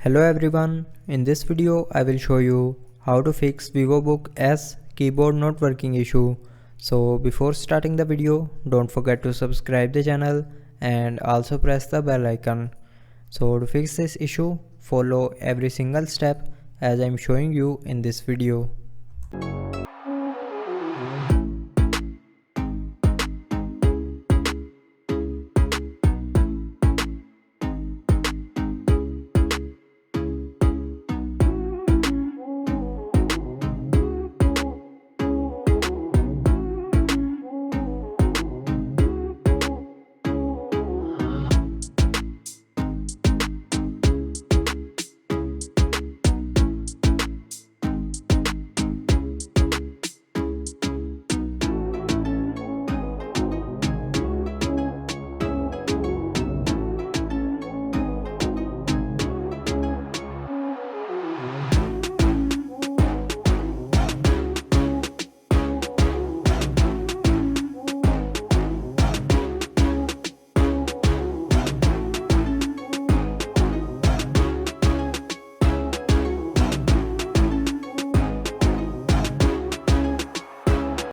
Hello everyone, in this video I will show you how to fix Vivobook S keyboard not working issue. So before starting the video, don't forget to subscribe the channel and also press the bell icon. So to fix this issue, follow every single step as I am showing you in this video.